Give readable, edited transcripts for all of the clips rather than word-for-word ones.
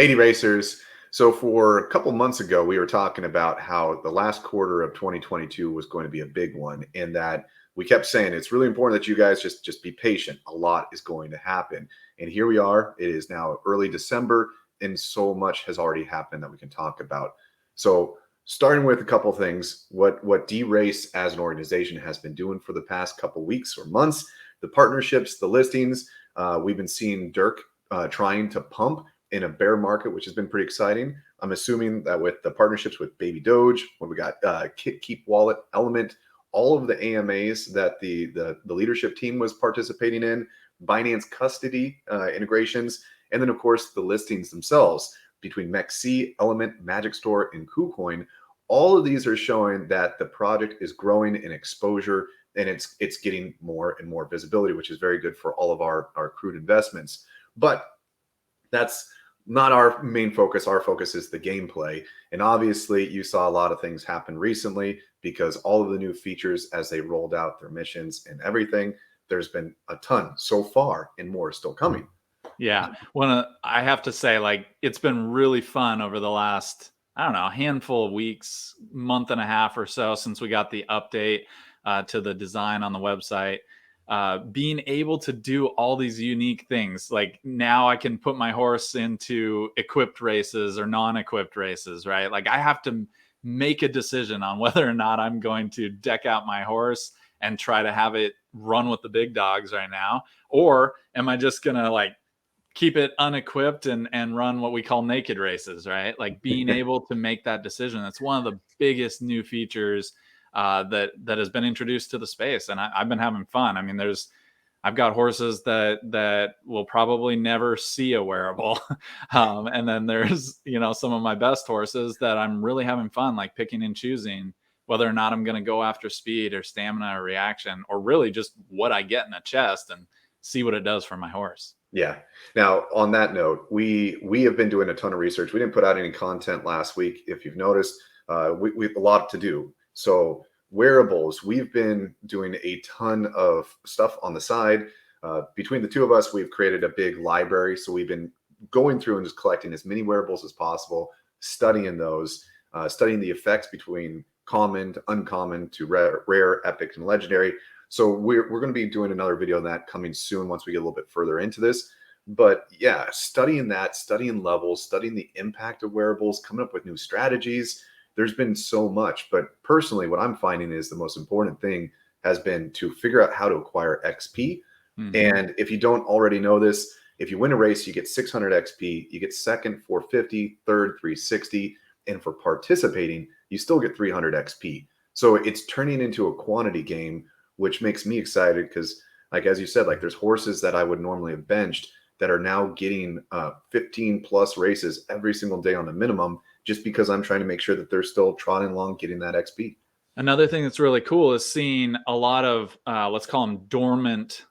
Hey, DeRacers. So for a couple months ago, we were talking about how the last quarter of 2022 was going to be a big one, and that we kept saying it's really important that you guys just be patient. A lot is going to happen, and here we are. It is now early December, and so much has already happened that we can talk about. So starting with a couple things, what DeRace as an organization has been doing for the past couple weeks or months, the partnerships, the listings. We've been seeing Dirk trying to pump in a bear market, which has been pretty exciting. I'm assuming that with the partnerships with Baby Doge, when we got Keep Wallet, Element, all of the AMAs that the leadership team was participating in, Binance custody integrations, and then of course the listings themselves between MEXC, Element, Magic Store, and KuCoin. All of these are showing that the project is growing in exposure and it's getting more and more visibility, which is very good for all of our accrued investments. But that's not our main focus. Our focus is the gameplay. And obviously, you saw a lot of things happen recently because all of the new features as they rolled out their missions and everything, there's been a ton so far and more still coming. Yeah. I have to say, like, it's been really fun over the last, I don't know, handful of weeks, month and a half or so since we got the update to the design on the website. Being able to do all these unique things. Like now I can put my horse into equipped races or non-equipped races, right? Like I have to make a decision on whether or not I'm going to deck out my horse and try to have it run with the big dogs right now. Or am I just going to like keep it unequipped and run what we call naked races, right? Like being able to make that decision. That's one of the biggest new features that has been introduced to the space, and I've been having fun. I mean, I've got horses that will probably never see a wearable, and then there's some of my best horses that I'm really having fun, like picking and choosing whether or not I'm going to go after speed or stamina or reaction, or really just what I get in a chest and see what it does for my horse. Yeah. Now, on that note, we have been doing a ton of research. We didn't put out any content last week, if you've noticed. We have a lot to do. So wearables, we've been doing a ton of stuff on the side. Between the two of us, we've created a big library. So we've been going through and just collecting as many wearables as possible, studying those, studying the effects between common to uncommon to rare, epic, and legendary. So we're going to be doing another video on that coming soon once we get a little bit further into this. But yeah, studying that, studying levels, studying the impact of wearables, coming up with new strategies. There's been so much. But personally, what I'm finding is the most important thing has been to figure out how to acquire XP. Mm-hmm. And if you don't already know this, if you win a race, you get 600 XP, you get second 450, third 360, and for participating, you still get 300 XP. So it's turning into a quantity game, which makes me excited because, like, as you said, like there's horses that I would normally have benched that are now getting 15 plus races every single day on the minimum, just because I'm trying to make sure that they're still trotting along, getting that XP. Another thing that's really cool is seeing a lot of, let's call them dormant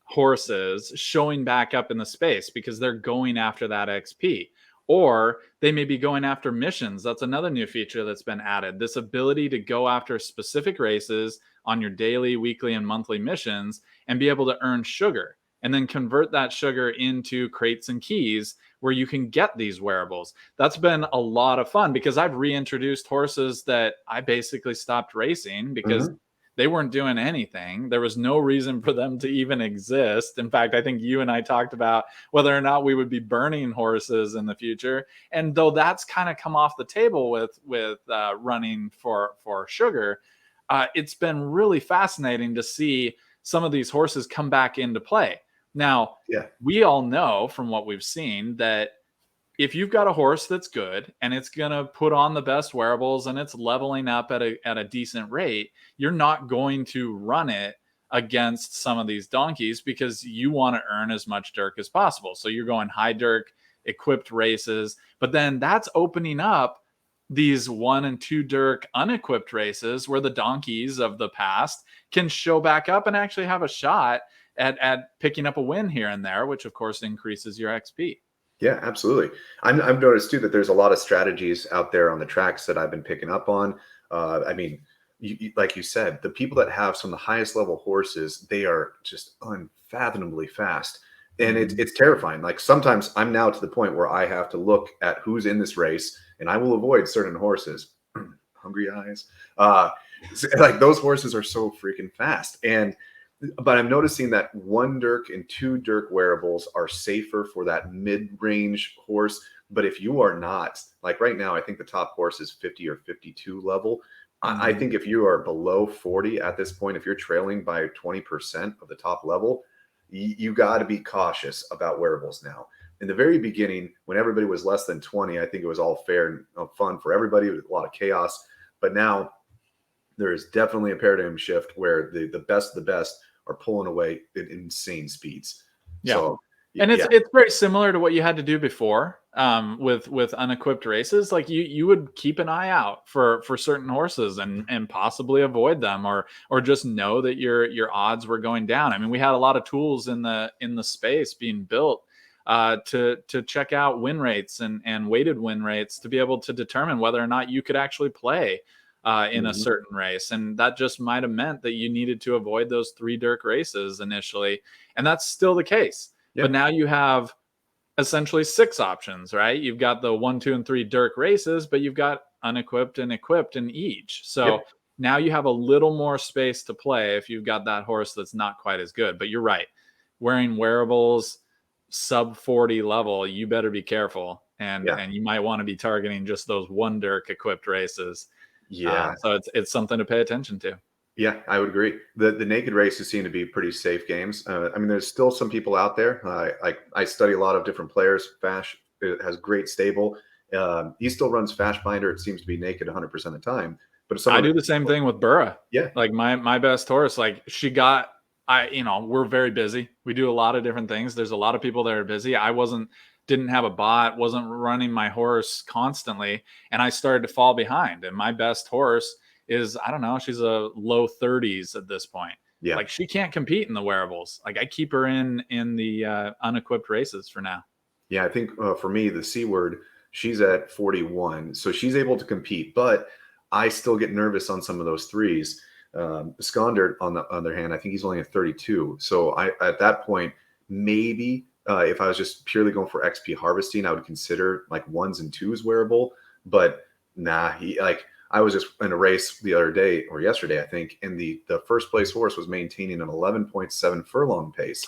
horses showing back up in the space because they're going after that XP. Or they may be going after missions. That's another new feature that's been added. This ability to go after specific races on your daily, weekly, and monthly missions and be able to earn sugar and then convert that sugar into crates and keys where you can get these wearables. That's been a lot of fun because I've reintroduced horses that I basically stopped racing because they weren't doing anything. There was no reason for them to even exist. In fact, I think you and I talked about whether or not we would be burning horses in the future. And though that's kind of come off the table with running for sugar, it's been really fascinating to see some of these horses come back into play. Now, we all know from what we've seen that if you've got a horse that's good and it's going to put on the best wearables and it's leveling up at a decent rate, you're not going to run it against some of these donkeys because you want to earn as much Dirk as possible. So you're going high Dirk equipped races, but then that's opening up these 1 and 2 Dirk unequipped races where the donkeys of the past can show back up and actually have a shot at picking up a win here and there, which of course increases your XP. Yeah, absolutely. I've noticed too that there's a lot of strategies out there on the tracks that I've been picking up on. I mean, like you said, the people that have some of the highest level horses, they are just unfathomably fast. And it's terrifying. Like sometimes I'm now to the point where I have to look at who's in this race, and I will avoid certain horses. Hungry eyes. Like those horses are so freaking fast. But I'm noticing that 1 Dirk and 2 Dirk wearables are safer for that mid-range horse. But if you are not, like right now, I think the top horse is 50 or 52 level. I think if you are below 40 at this point, if you're trailing by 20% of the top level, you got to be cautious about wearables now. In the very beginning, when everybody was less than 20, I think it was all fair and fun for everybody. It was a lot of chaos. But now there is definitely a paradigm shift where the best of the best are pulling away at insane speeds. Yeah. So, and it's very similar to what you had to do before with unequipped races. Like you would keep an eye out for certain horses and possibly avoid them or just know that your odds were going down. I mean, we had a lot of tools in the space being built to check out win rates and weighted win rates to be able to determine whether or not you could actually play in a certain race. And that just might have meant that you needed to avoid those 3 Dirk races initially. And that's still the case. Yep. But now you have essentially 6 options, right? You've got the 1, 2, and 3 Dirk races, but you've got unequipped and equipped in each. So now you have a little more space to play if you've got that horse that's not quite as good. But you're right. Wearing wearables sub 40 level, you better be careful. And you might want to be targeting just those 1 Dirk equipped races. Yeah. So it's something to pay attention to. Yeah, I would agree. The naked races seem to be pretty safe games. I mean, there's still some people out there. I study a lot of different players. Fash has great stable. He still runs Fash Binder. It seems to be naked 100% of the time. But I do the same thing with Burra. Yeah, like my best horse. Like we're very busy. We do a lot of different things. There's a lot of people that are busy. I didn't have a bot, wasn't running my horse constantly, and I started to fall behind. And my best horse is, I don't know, she's a low 30s at this point. Yeah. Like she can't compete in the wearables. Like I keep her in the unequipped races for now. Yeah, I think for me, the C word, she's at 41. So she's able to compete, but I still get nervous on some of those 3s. Skondert, on the other hand, I think he's only at 32. So at that point, maybe if I was just purely going for XP harvesting, I would consider like 1s and 2s wearable. But nah, I was just in a race the other day or yesterday, I think, and the first place horse was maintaining an 11.7 furlong pace.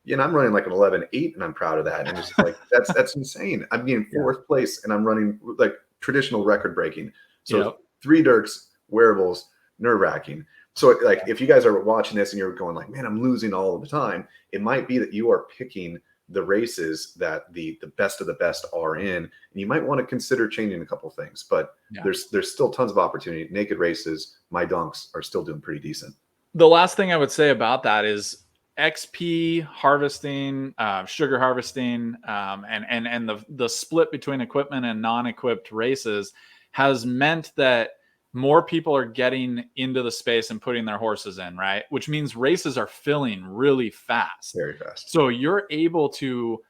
And I'm running like an 11.8, and I'm proud of that. And it's just like, that's insane. I'm being 4th place, and I'm running like traditional record breaking. So 3 Dirks, wearables, nerve-wracking. So like if you guys are watching this and you're going like, man, I'm losing all of the time, it might be that you are picking the races that the best of the best are in, and you might want to consider changing a couple things. But there's still tons of opportunity. Naked races, my donks are still doing pretty decent. The last thing I would say about that is XP harvesting, sugar harvesting, and the split between equipment and non-equipped races has meant that more people are getting into the space and putting their horses in, right? Which means races are filling really fast. Very fast. So you're able to,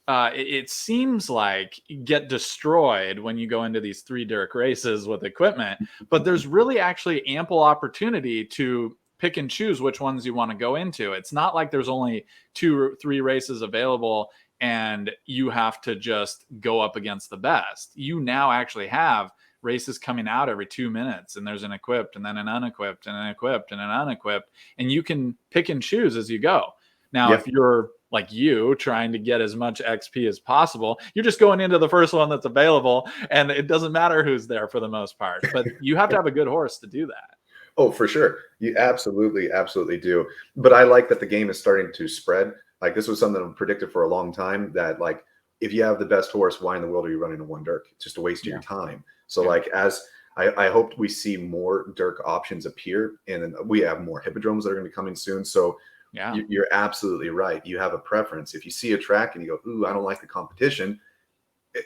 it seems like, get destroyed when you go into these 3 Dirk races with equipment, but there's really actually ample opportunity to pick and choose which ones you want to go into. It's not like there's only 2 or 3 races available and you have to just go up against the best. You now actually have races coming out every 2 minutes, and there's an equipped and then an unequipped and an equipped and an unequipped, and you can pick and choose as you go. Now, if you're like you trying to get as much XP as possible, you're just going into the first one that's available, and it doesn't matter who's there for the most part, but you have to have a good horse to do that. Oh, for sure. You absolutely do. But I like that the game is starting to spread. Like this was something I predicted for a long time, that like, if you have the best horse, why in the world are you running a 1 Dirk? It's just a waste of your time. So like, as I hope we see more Dirk options appear, and then we have more hippodromes that are going to be coming soon. So you're absolutely right. You have a preference. If you see a track and you go, ooh, I don't like the competition,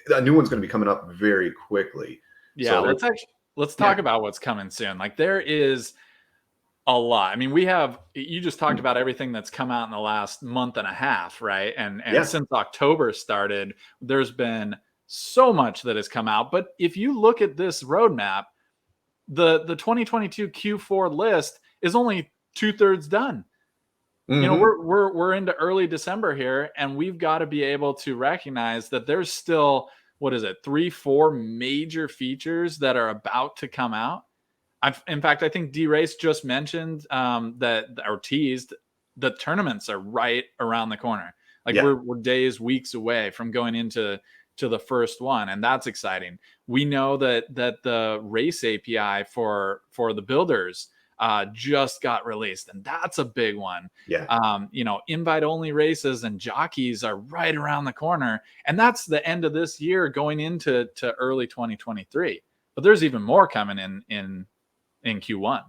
a new one's going to be coming up very quickly. Yeah, so let's talk about what's coming soon. Like there is a lot. I mean, you just talked about everything that's come out in the last month and a half, right? And since October started, there's been so much that has come out. But if you look at this roadmap, the 2022 Q4 list is only 2/3 done. You know, Hmm. we're into early December here, and we've got to be able to recognize that there's still, what is it, 3, 4 major features that are about to come out. In fact, I think DeRace just mentioned that, or teased, the tournaments are right around the corner. Like Yeah. we're days, weeks away from going into the first one, and that's exciting. We know that the race API for the builders just got released, and that's a big one. Yeah. You know, invite only races and jockeys are right around the corner, and that's the end of this year, going into early 2023. But there's even more coming in Q1.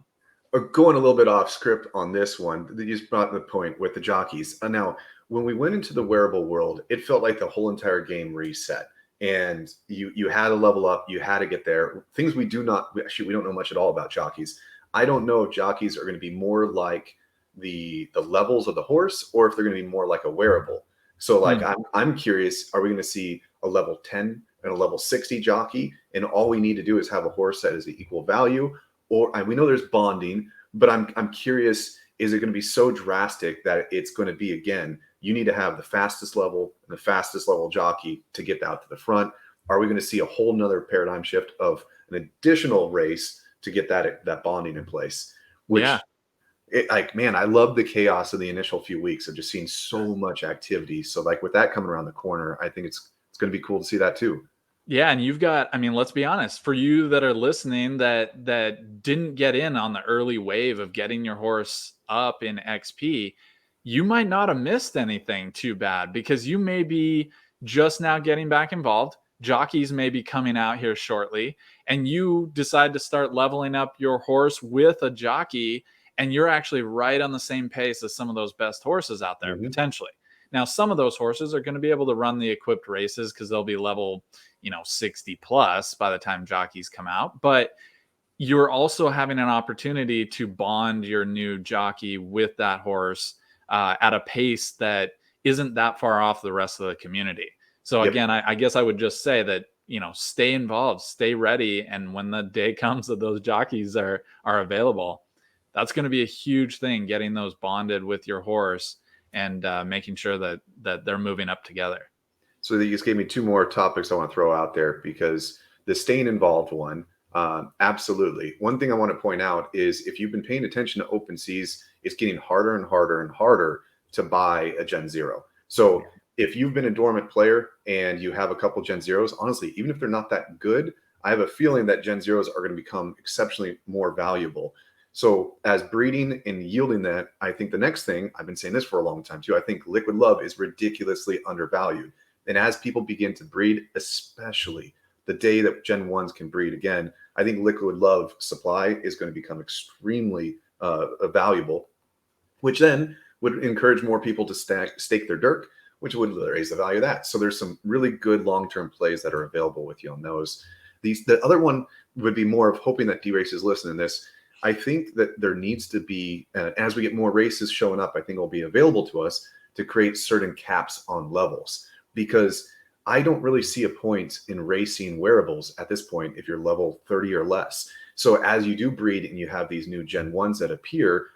Going a little bit off script on this one, you just brought the point with the jockeys. Now, when we went into the wearable world, it felt like the whole entire game reset, and you had to level up, you had to get there. Things we do not actually we don't know much at all about jockeys. I don't know if jockeys are going to be more like the levels of the horse, or if they're going to be more like a wearable. So, like, Hmm. I'm curious: are we going to see a level 10 and a level 60 jockey, and all we need to do is have a horse that is the equal value? Or we know there's bonding, but I'm curious, is it going to be so drastic that it's going to be, again, you need to have the fastest level and the fastest level jockey to get out to the front? Are we going to see a whole nother paradigm shift of an additional race to get that bonding in place? Yeah. Which, like, man, I love the chaos of the initial few weeks of just seeing so much activity. So, like, with that coming around the corner, I think it's going to be cool to see that too. Yeah, and you've got, I mean, let's be honest, for you that are listening that didn't get in on the early wave of getting your horse up in XP, you might not have missed anything too bad, because you may be just now getting back involved. Jockeys may be coming out here shortly, and you decide to start leveling up your horse with a jockey, and you're actually right on the same pace as some of those best horses out there, Hmm. potentially. Now, some of those horses are going to be able to run the equipped races because they'll be level, 60 plus by the time jockeys come out. But you're also having an opportunity to bond your new jockey with that horse at a pace that isn't that far off the rest of the community. So Yep. again, I guess I would just say that, stay involved, stay ready, and when the day comes that those jockeys are available, that's going to be a huge thing, getting those bonded with your horse and making sure that they're moving up together. So you just gave me two more topics I want to throw out there, because the staying involved one, absolutely. One thing I want to point out is, if you've been paying attention to open seas, it's getting harder and harder and harder to buy a Gen Zero. So if you've been a dormant player and you have a couple Gen Zeros, honestly, even if they're not that good, I have a feeling that Gen Zeros are going to become exceptionally more valuable. So as breeding and yielding that, I think the next thing, I've been saying this for a long time too, I think Liquid Love is ridiculously undervalued. And as people begin to breed, especially the day that Gen 1s can breed again, I think Liquid Love supply is going to become extremely valuable, which then would encourage more people to stake their Dirk, which would raise the value of that. So there's some really good long-term plays that are available with you on those. The other one would be more of hoping that DeRace is listening to this. I think that there needs to be, as we get more races showing up, I think it'll be available to us to create certain caps on levels, because I don't really see a point in racing wearables at this point if you're level 30 or less. So as you do breed and you have these new Gen 1s that appear,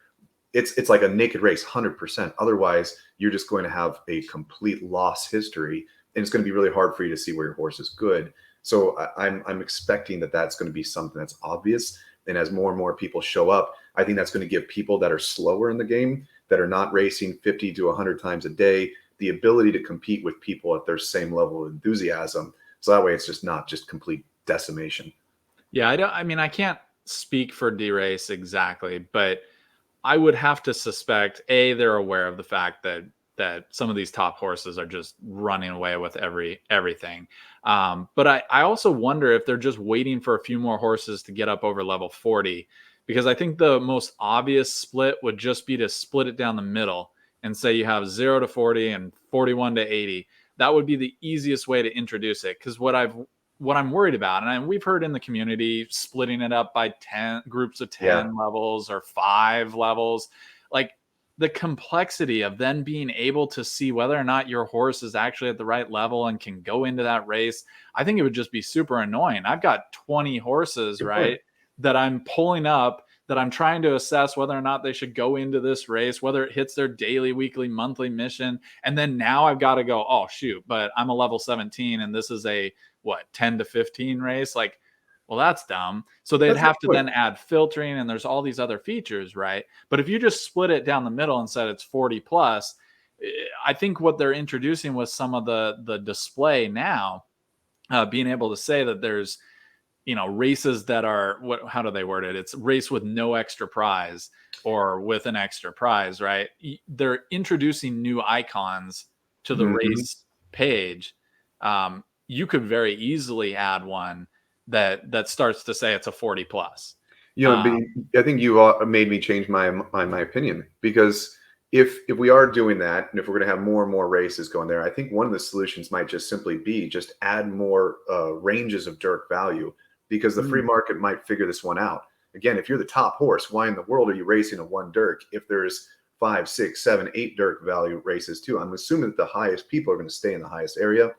it's like a naked race 100%. Otherwise, you're just going to have a complete loss history, and it's going to be really hard for you to see where your horse is good. So I'm expecting that that's going to be something that's obvious. And as more and more people show up, I think that's going to give people that are slower in the game, that are not racing 50 to 100 times a day, the ability to compete with people at their same level of enthusiasm. So that way it's just not just complete decimation. Yeah, I mean, I can't speak for DeRace exactly, but I would have to suspect, they're aware of the fact that some of these top horses are just running away with everything. But I also wonder if they're just waiting for a few more horses to get up over level 40, because I think the most obvious split would just be to split it down the middle and say you have 0 to 40 and 41 to 80. That would be the easiest way to introduce it, because what I'm worried about, and we've heard in the community, splitting it up by 10 groups of Yeah. 10 levels or 5 levels, like the complexity of then being able to see whether or not your horse is actually at the right level and can go into that race. I think it would just be super annoying. I've got 20 horses, Good point. right, that I'm pulling up that I'm trying to assess whether or not they should go into this race, whether it hits their daily, weekly, monthly mission. And then now I've got to go, oh, shoot, but I'm a level 17 and this is a, what, 10 to 15 race? Like, well, that's dumb. So they'd That's a good have to point. then add filtering, and there's all these other features, right? But if you just split it down the middle and said it's 40 plus, I think what they're introducing with some of the display now, being able to say that there's, you know, races that are, what, how do they word it? It's race with no extra prize or with an extra prize, right? They're introducing new icons to the Mhm. race page. You could very easily add one that starts to say it's a 40 plus. You know, but I think you made me change my opinion, because if we are doing that, and if we're going to have more and more races going there, I think one of the solutions might just simply be just add more ranges of Dirk value, because the free Mm. market might figure this one out. Again, if you're the top horse, why in the world are you racing a one Dirk if there's 5, 6, 7, 8 Dirk value races too? I'm assuming that the highest people are going to stay in the highest area.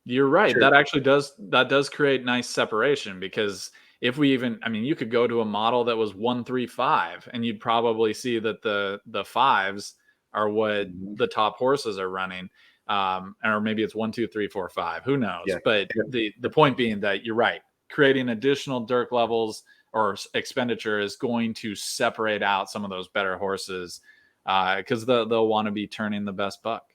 You're right. Sure. That actually does create nice separation, because if we even, I mean, you could go to a model that was 135 and you'd probably see that the fives are what Mhm. the top horses are running. Or maybe it's 1, 2, 3, 4, 5. Who knows? Yeah. But the point being that you're right. Creating additional Dirk levels or expenditure is going to separate out some of those better horses, because they'll want to be turning the best buck.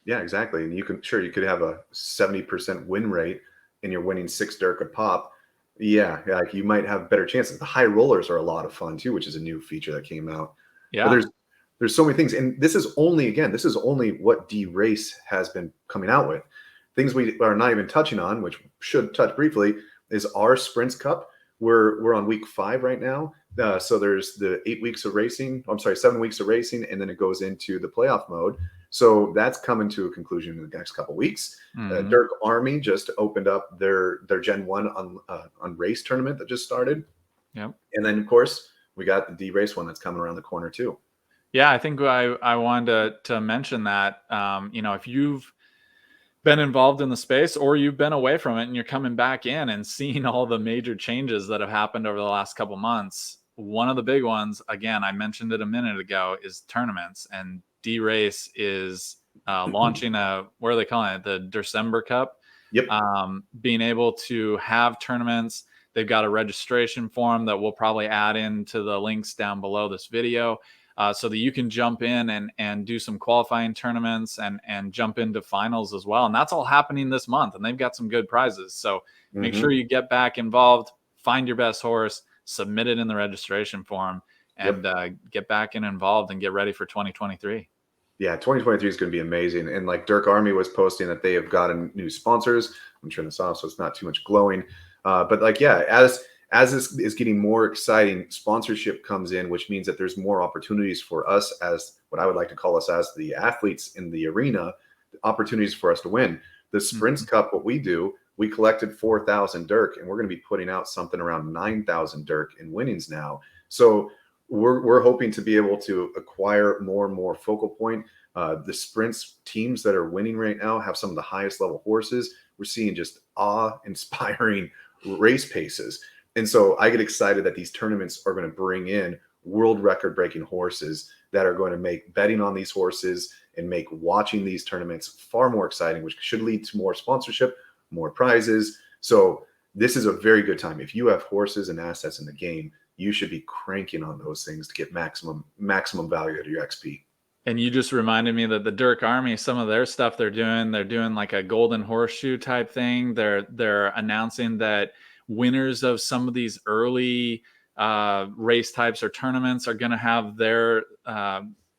Yeah, exactly. And you could have a 70% win rate and you're winning 6 Dirk a pop. Yeah, yeah, like you might have better chances. The high rollers are a lot of fun too, which is a new feature that came out. But Yeah. there's so many things. And this is only what DeRace has been coming out with. Things we are not even touching on, which we should touch briefly, is our Sprints Cup. We're on week 5 right now. So there's the 8 weeks of racing. I'm sorry, 7 weeks of racing, and then it goes into the playoff mode. So that's coming to a conclusion in the next couple of weeks. Mhm. Dirk Army just opened up their Gen 1 on race tournament that just started. Yep. And then, of course, we got the DeRace one that's coming around the corner too. Yeah, I think I wanted to mention that, you know, if you've been involved in the space or you've been away from it and you're coming back in and seeing all the major changes that have happened over the last couple months, one of the big ones, again, I mentioned it a minute ago, is tournaments. And DeRace is launching what are they calling it? The December Cup. Yep. Being able to have tournaments. They've got a registration form that we'll probably add into the links down below this video, so that you can jump in and do some qualifying tournaments and jump into finals as well. And that's all happening this month. And they've got some good prizes. So make sure Hmm. you get back involved, find your best horse, submit it in the registration form, and Yep. get back in involved and get ready for 2023. Yeah, 2023 is going to be amazing. And like Dirk Army was posting that they have gotten new sponsors. I'm turning this off so it's not too much glowing. But like, yeah, as this is getting more exciting, sponsorship comes in, which means that there's more opportunities for us, as what I would like to call us as the athletes in the arena, opportunities for us to win. The Sprints Mhm. Cup, what we do, we collected 4,000 Dirk, and we're going to be putting out something around 9,000 Dirk in winnings now. So we're hoping to be able to acquire more and more focal point. The sprints teams that are winning right now have some of the highest level horses. We're seeing just awe-inspiring race paces. And so I get excited that these tournaments are going to bring in world record breaking horses that are going to make betting on these horses and make watching these tournaments far more exciting, which should lead to more sponsorship, more prizes. So this is a very good time. If you have horses and assets in the game, you should be cranking on those things to get maximum value out of your XP. And you just reminded me that the Dirk Army, some of their stuff they're doing like a golden horseshoe type thing. They're announcing that winners of some of these early race types or tournaments are going to have their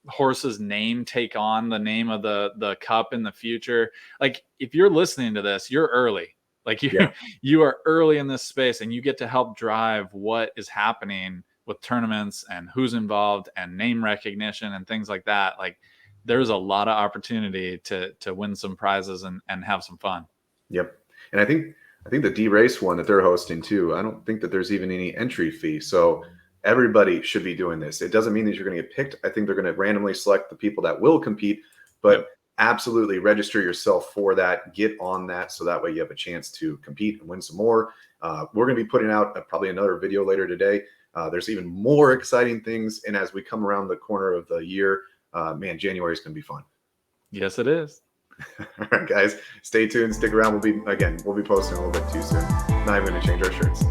horse's name take on the name of the cup in the future. Like, if you're listening to this, you're early. Like, you Yeah. you are early in this space, and you get to help drive what is happening with tournaments and who's involved and name recognition and things like that. Like, there's a lot of opportunity to win some prizes and have some fun. Yep. And I think the DeRace one that they're hosting too, I don't think that there's even any entry fee. So everybody should be doing this. It doesn't mean that you're going to get picked. I think they're going to randomly select the people that will compete, Yep. but absolutely register yourself for that. Get on that so that way you have a chance to compete and win some more. We're going to be putting out probably another video later today There's even more exciting things. And as we come around the corner of the year, man, January is going to be fun. Yes, it is. All right, guys, stay tuned. Stick around. We'll be posting a little bit too soon. Not even going to change our shirts.